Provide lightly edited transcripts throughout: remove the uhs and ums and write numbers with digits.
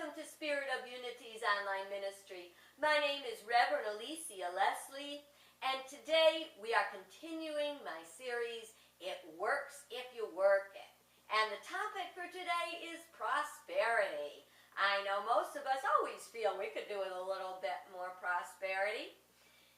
welcome to Spirit of Unity's online ministry. My name is Reverend Alicia-Leslie, and today we are continuing my series, It Works If You Work It. And the topic for today is prosperity. I know most of us always feel we could do with a little bit more prosperity.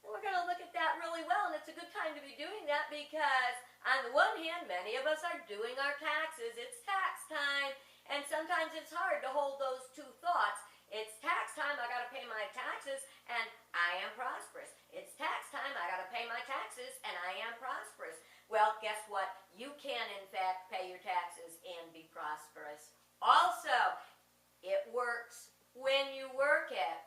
And we're going to look at that really well, and it's a good time to be doing that because on the one hand, many of us are doing our taxes. It's tax time. And sometimes it's hard to hold those two thoughts. It's tax time, I got to pay my taxes, and I am prosperous. It's tax time, I got to pay my taxes, and I am prosperous. Well, guess what? You can, in fact, pay your taxes and be prosperous. Also, it works when you work it.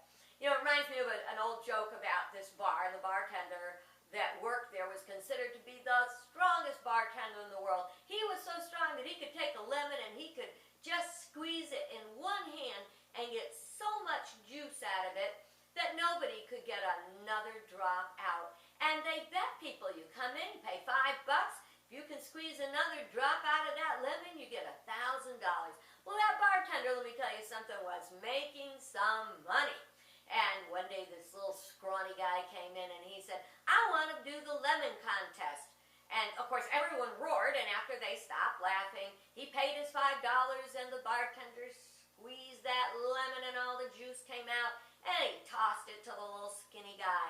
You know, it reminds me of an old joke about this bar. The bartender that worked there was considered to be the strongest bartender in the world. He was so strong that he could take a lemon and he could just squeeze it in one hand and get so much juice out of it that nobody could get another drop out. And they bet people, you come in, pay $5, if you can squeeze another drop out of that lemon, you get $1,000. Well, that bartender, let me tell you something, was making some money. And one day this little scrawny guy came in and he said, I want to do the lemon contest. And, of course, everyone roared, and after they stopped laughing, he paid his $5, and the bartender squeezed that lemon, and all the juice came out, and he tossed it to the little skinny guy.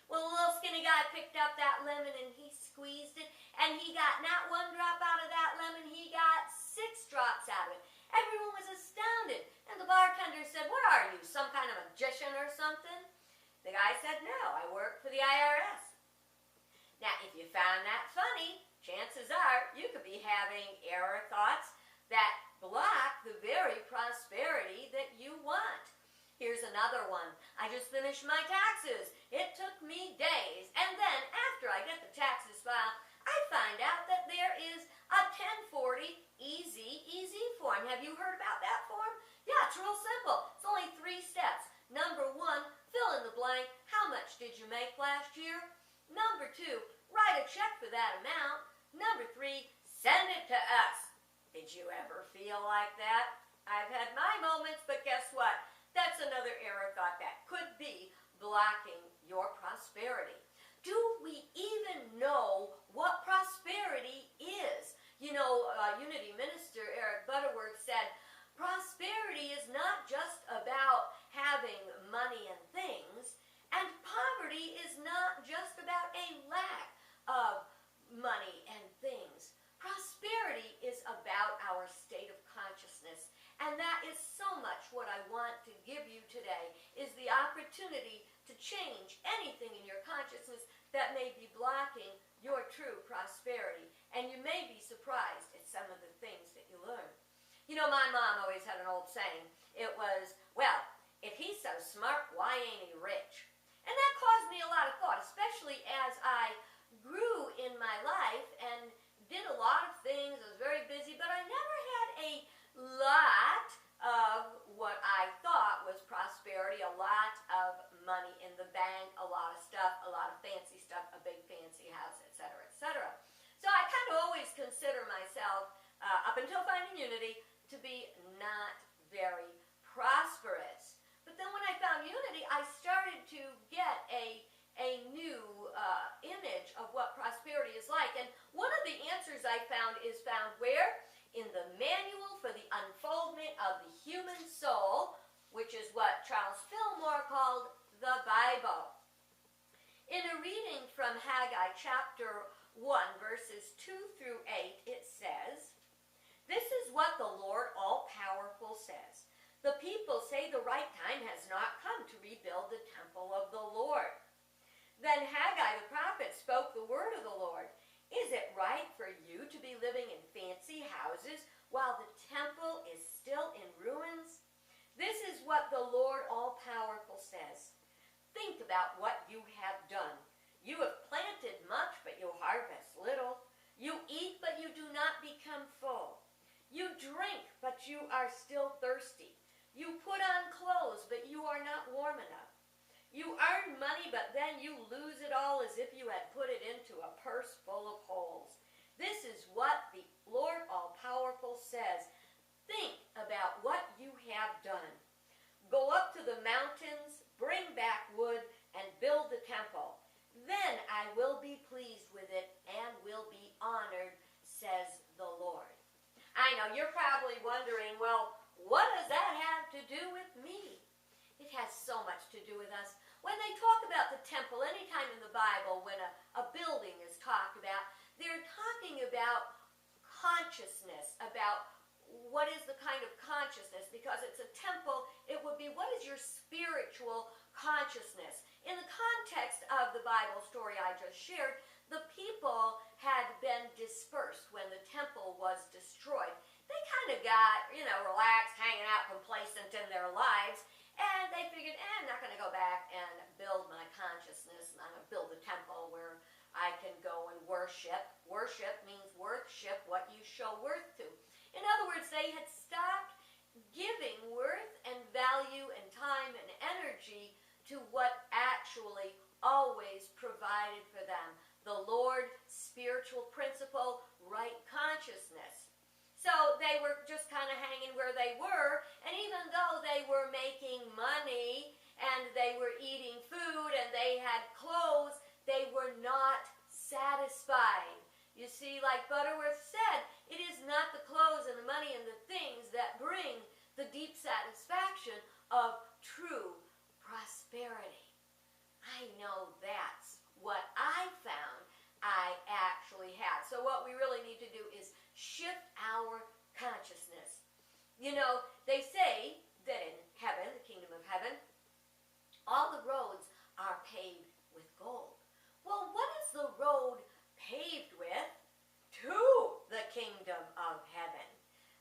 Well, the little skinny guy picked up that lemon, and he squeezed it, and he got not one drop out of that lemon, he got 6 drops out of it. Everyone was astounded, and the bartender said, what are you, some kind of magician or something? The guy said, no, I work for the IRS. Now, if you found that funny, chances are you could be having error thoughts that block the very prosperity that you want. Here's another one. I just finished my taxes. It took me days. And then after I get the taxes filed, I find out that there is a 1040 easy form. Have you heard about that form? Yeah, it's real simple. It's only 3 steps. Number 1, fill in the blank. How much did you make last year? Number 2, write a check for that amount. Number 3, send it to us. Did you ever feel like that? I've had my moments, but guess what? That's another error thought that could be blocking your prosperity. Do we even know what prosperity is? You know, Unity Minister Eric Butterworth said, prosperity is not just about having money and things, and poverty is not just about a lack of money and things. Prosperity is about our state of consciousness. And that is so much what I want to give you today, is the opportunity to change anything in your consciousness that may be blocking your true prosperity. And you may be surprised at some of the things that you learn. You know, my mom always had an old saying. It was, well, if he's so smart, why ain't he rich? And that caused me a lot of thought, especially as I grew in my life and did a lot of things. I was very busy, but I never had a lot of what I thought was prosperity, a lot of money in the bank, a lot of stuff, a lot of fancy stuff, a big fancy house, etc., etc. So I kind of always consider myself, up until finding Unity, to be not very prosperous. But then when I found Unity, I started to get a new image of what prosperity is like. And one of the answers I found is found where? In the Manual for the Unfoldment of the Human Soul, which is what Charles Fillmore called the Bible. In a reading from Haggai chapter 1, verses 2 through 8, it says, this is what the Lord All-Powerful says. The people say the right time has not come to rebuild the temple of the Lord. Then Haggai the prophet spoke the word of the Lord. Is it right for you to be living in fancy houses while the temple is still in ruins? This is what the Lord All-Powerful says. Think about what you have done. You have planted much, but you harvest little. You eat, but you do not become full. You drink, but you are still thirsty. You put on clothes, but you are not warm enough. You earn money, but then you lose it all as if you had put it into a purse full of holes. This is what the Lord All-Powerful says. Think about what you have done. wondering, well, what does that have to do with me? It has so much to do with us. When they talk about the temple, anytime in the Bible, when a building is talked about, they're talking about consciousness, about what is the kind of consciousness. Because it's a temple, it would be, what is your spiritual consciousness? In the context of the Bible story I just shared, the people had been dispersed when the temple was destroyed. They kind of got, relaxed, hanging out, complacent in their lives, and they figured, I'm not going to go back and build my consciousness, and I'm going to build a temple where I can go and worship. Worship means worship what you show worth to. In other words, they had stopped giving worth and value and time and energy to what actually always provided for them. The Lord, spiritual principle, right consciousness. So they were just kind of hanging where they were, and even though they were making money and they were eating food and they had clothes, they were not satisfied. You see, like Butterworth said, it is not the clothes and the money and the things that bring the deep satisfaction of true prosperity. I know that's what I found I actually had. So what we really need to do is shift our consciousness. They say that in heaven, the kingdom of heaven, all the roads are paved with gold. Well, what is the road paved with to the kingdom of heaven?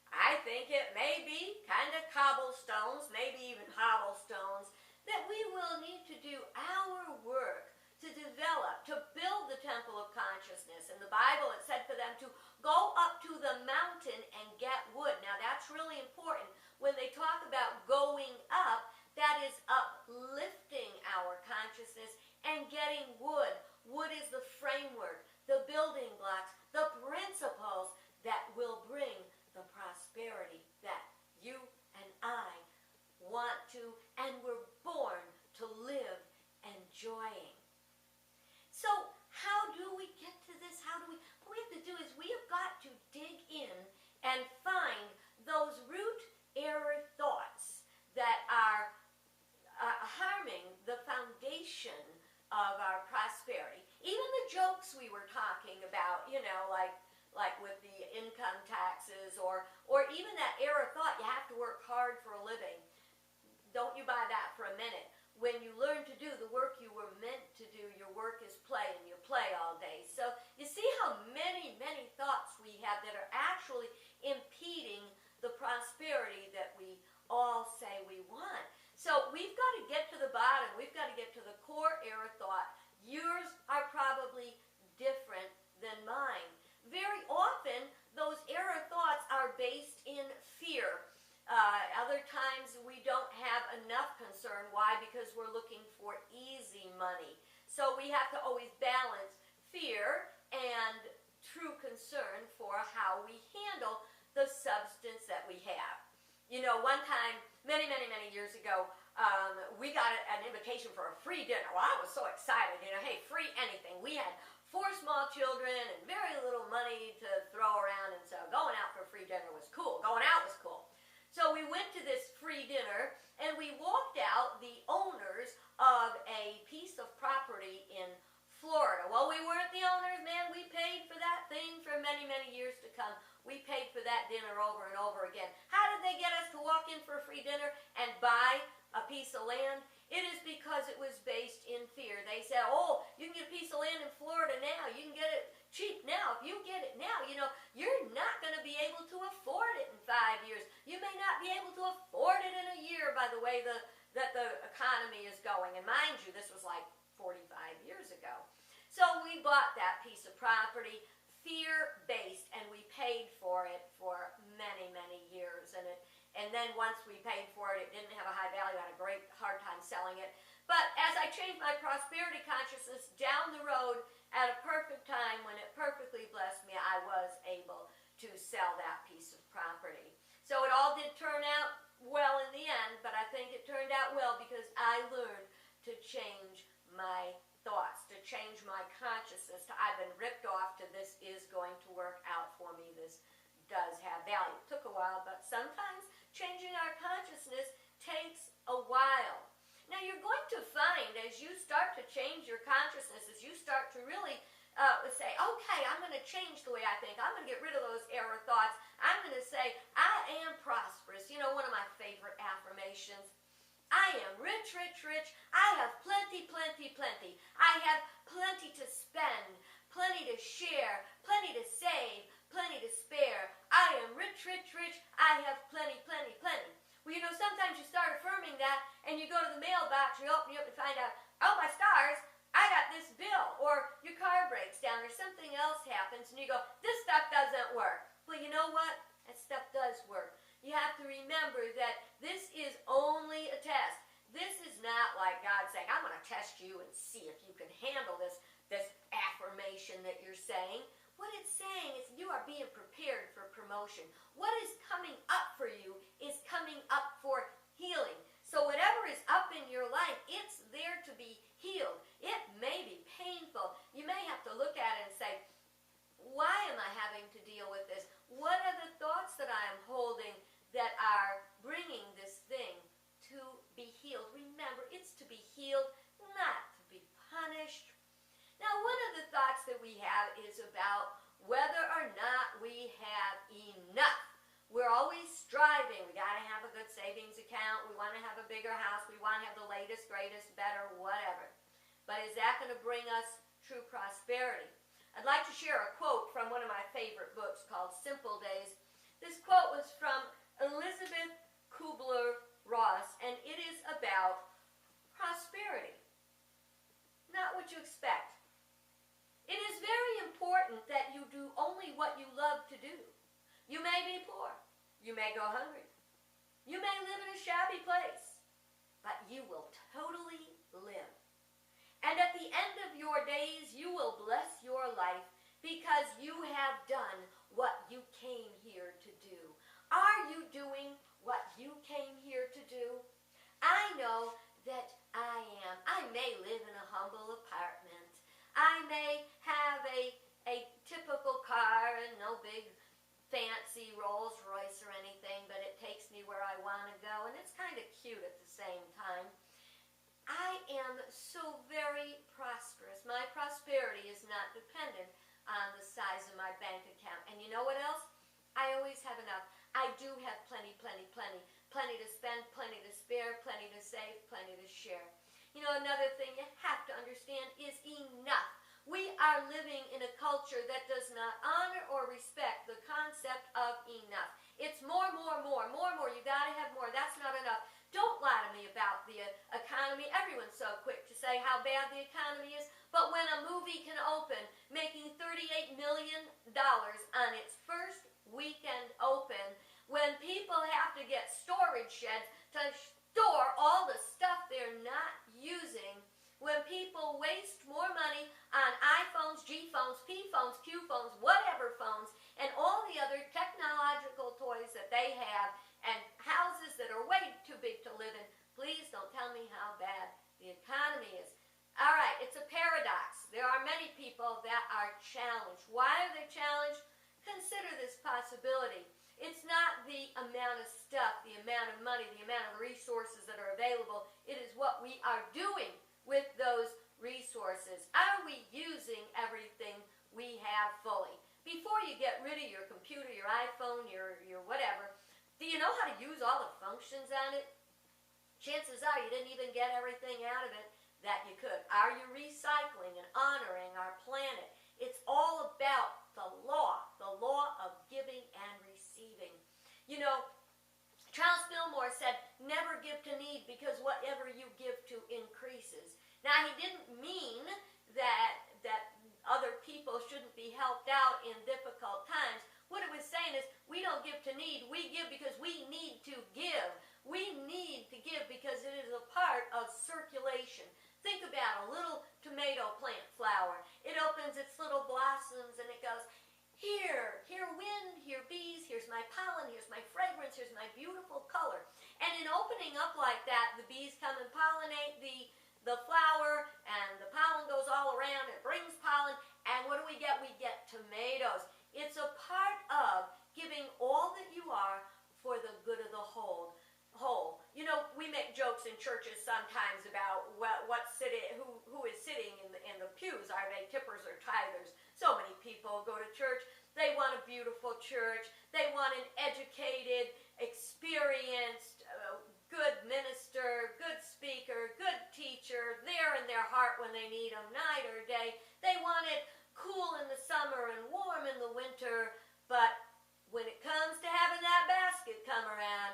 I think it may be kind of cobblestones, maybe even hobblestones, that we will need to do our work to develop, to build the temple of consciousness. In the Bible, it said for them to go up to the mountain and get wood. Now, that's really important. When they talk about going up, that is uplifting our consciousness and getting wood. Wood is the framework, the building blocks, the principles that will bring the prosperity that you and I want to and were born to live enjoying. So how do we get to this? What we have to do is we have got to dig in and find those root error thoughts that are harming the foundation of our prosperity. Even the jokes we were talking about, like with the income taxes, or even that error thought, you have to work hard for a living. Don't you buy that for a minute. When you learn to do the work you were meant to do, your work is play, and you play all day. So you see how many, many thoughts we have that are actually impeding the prosperity that we all say we want. So we've got to get to the bottom. We've got to get to the core error thought. Yours are probably different than mine. Very often, those error thoughts are based in fear. Other times, we don't have enough concern. Why? Because we're looking for easy money. So we have to always balance fear and true concern for how we handle the substance that we have. One time, many, many, many years ago, we got an invitation for a free dinner. Well, I was so excited, hey, free anything. We had 4 small children and very little money to throw around, and so going out for a free dinner was cool. Going out was cool. So we went to this free dinner, and we walked out the owners of a piece of property in Florida. Well, we weren't the owners, man. We paid for that thing for many, many years to come. We paid for that dinner over and over again. How did they get us to walk in for a free dinner and buy a piece of land? It is because it was based in fear. They said, oh, you can get a piece of land in Florida now. You can get it cheap now. If you get it now, you're not going to be able to afford it in 5 years. You may not be able to afford it in a year by the way that the economy is going. And mind you, this was like 45 years ago. So we bought that piece of property, fear-based, and we paid for it for many, many years. And then once we paid for it, it didn't have a high value. I had a great hard time selling it. But as I changed my prosperity consciousness down the road at a perfect time when it perfectly blessed me, I was able to sell that piece of property. So it all did turn out well in the end, but I think it turned out well because I learned to change my thoughts, to change my consciousness. I've been ripped off to this is going to work out for me. This does have value. It took a while, but sometimes as you start to change your consciousness, as you start to really say, okay, I'm going to change the way I think. I'm going to get rid of those error thoughts. I'm going to say, I am prosperous. You know, one of my favorite affirmations. I am rich, rich, rich. I have plenty, plenty, plenty. I have plenty to spend, plenty to share, plenty to save, plenty to spare. I am rich, rich, rich. I have plenty, plenty, plenty. Well, you know, sometimes you start affirming that and you go to the mailbox, you open it up and find out, oh, my stars, I got this bill, or your car breaks down, or something else happens, and you go, this stuff doesn't work. Well, you know what? That stuff does work. You have to remember that this is only a test. This is not like God saying, I'm going to test you and see if you can handle this affirmation that you're saying. What it's saying is you are being prepared for promotion. What is coming up for you is coming up for healing. So whatever is up in your life, it's there to be healed. It may be painful. You may have to look at it and say, why am I having to deal with this? What are the thoughts that I am holding that are bringing this thing to be healed? Remember, it's to be healed, not to be punished. Now, one of the thoughts that we have is about whether or not we have enough. We're always striving. We got to have a good savings account. We want to have a bigger house. We want to have the latest, greatest, better, whatever. But is that going to bring us true prosperity? I'd like to share a quote from one of my favorite books called Simple Days. This quote was from Elizabeth Kubler-Ross, and it is about prosperity. Not what you expect. It is very important that you do only what you love to do. You may be poor. You may go hungry. You may live in a shabby place. But you will totally live. And at the end of your days, you will bless your life because you have done what you came here to do. Are you doing what you came here to do? I know that I am. I may live in a humble apartment. I may have a typical car and no big fancy Rolls Royce or anything, but it takes me where I want to go, and it's kind of cute at the same time. I am so very prosperous. My prosperity is not dependent on the size of my bank account. And you know what else? I always have enough. I do have plenty, plenty, plenty. Plenty to spend, plenty to spare, plenty to save, plenty to share. You know, another thing you have to understand is enough. We are living in a culture that does not honor or respect the concept of enough. It's more, more, more, more, more. You got to have more. That's not enough. Don't lie to me about the economy. Everyone's so quick to say how bad the economy is. But when a movie can open making $38 million on its first weekend open, when people have to get storage sheds to store all the stuff they're not using, when people waste more money on iPhones, G phones, P phones, Q phones, whatever phones, and all the other technological toys that they have, and houses that are way too big to live in, please don't tell me how bad the economy is. All right, it's a paradox. There are many people that are challenged. Why are they challenged? Consider this possibility. It's not the amount of stuff, the amount of money, the amount of resources that are available. It is what we are doing with those resources. Are we using everything we have fully? Before you get rid of your computer, your iPhone, your whatever, do you know how to use all the functions on it? Chances are you didn't even get everything out of it that you could. Are you recycling and honoring our planet? It's all about the law of giving and receiving. You know, Charles Fillmore said, never give to need because whatever you give to increases. Now, he didn't mean that other people shouldn't be helped out in difficult times. What it was saying is, we don't give to need, we give because we need to give. We need to give because it is a part of circulation. Think about a little tomato plant flower. It opens its little blossoms and it goes, here wind, here bees, here's my pollen, here's my fragrance, here's my beautiful color. And in opening up like that, the bees come and pollinate the flower, and the pollen goes all around, it brings pollen, and what do we get? We get tomatoes. It's a part of giving all that you are for the good of the whole. You we make jokes in churches sometimes about who is sitting in the pews. Are they tippers or tithers? So many people go to church. They want a beautiful church. They want an educated, experienced, good minister, good speaker, good teacher, there in their heart when they need them, night or day. They want it cool in the summer and warm in the winter, but when it comes to having that basket come around,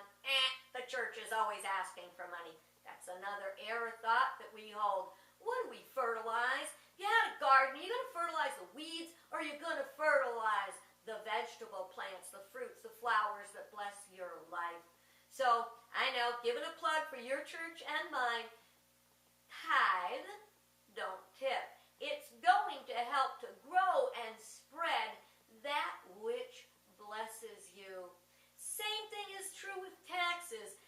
the church is always asking for money. That's another error thought that we hold. What do we fertilize? You had a garden, are you going to fertilize the weeds, or are you going to fertilize the vegetable plants, the fruits, the flowers that bless your life? So, I know, giving a plug for your church and mine, tithe, don't tip. It's going to help to grow and spread that which blesses you. Same thing is true with taxes.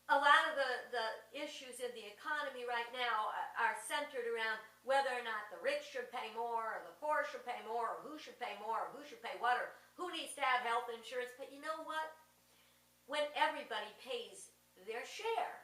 A lot of the issues in the economy right now are centered around whether or not the rich should pay more, or the poor should pay more, or who should pay more, or who should pay what, or who needs to have health insurance. But you know what? When everybody pays their share,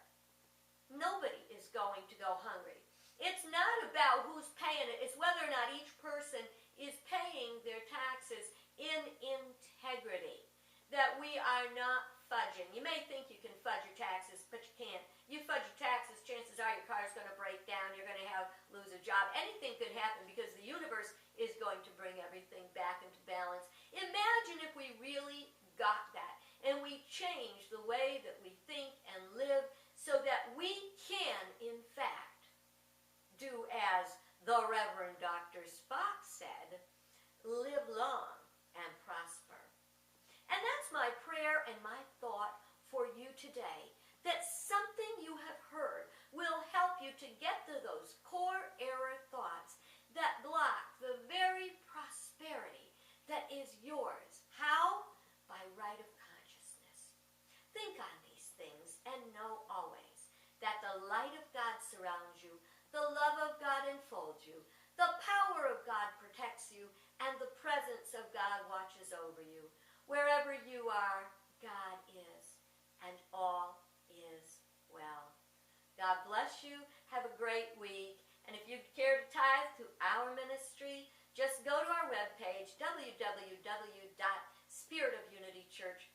nobody is going to go hungry. It's not about who's paying it. It's whether or not each person is paying their taxes in integrity. That we are not fudging. You may think you can fudge your taxes, but you can't. You fudge your taxes, chances are your car's going to break down. You're going to lose a job. Anything could happen because the universe is going to bring everything back into balance. Imagine if we really got that and we changed the way that we think and live so that we can, in fact, do as the Reverend Dr. Spock said, live long and prosper. And that's my prayer and my thought for you today, that something you have heard will help you to get to those core error thoughts that block the very prosperity that is yours. How? By right of consciousness. Think on these things and know always that the light of God surrounds you, the love of God enfolds you, the power of God protects you, and the presence of God watches over you. Wherever you are, God is, and all is well. God bless you. Have a great week. And if you care to tithe to our ministry, just go to our webpage, www.spiritofunitychurch.com.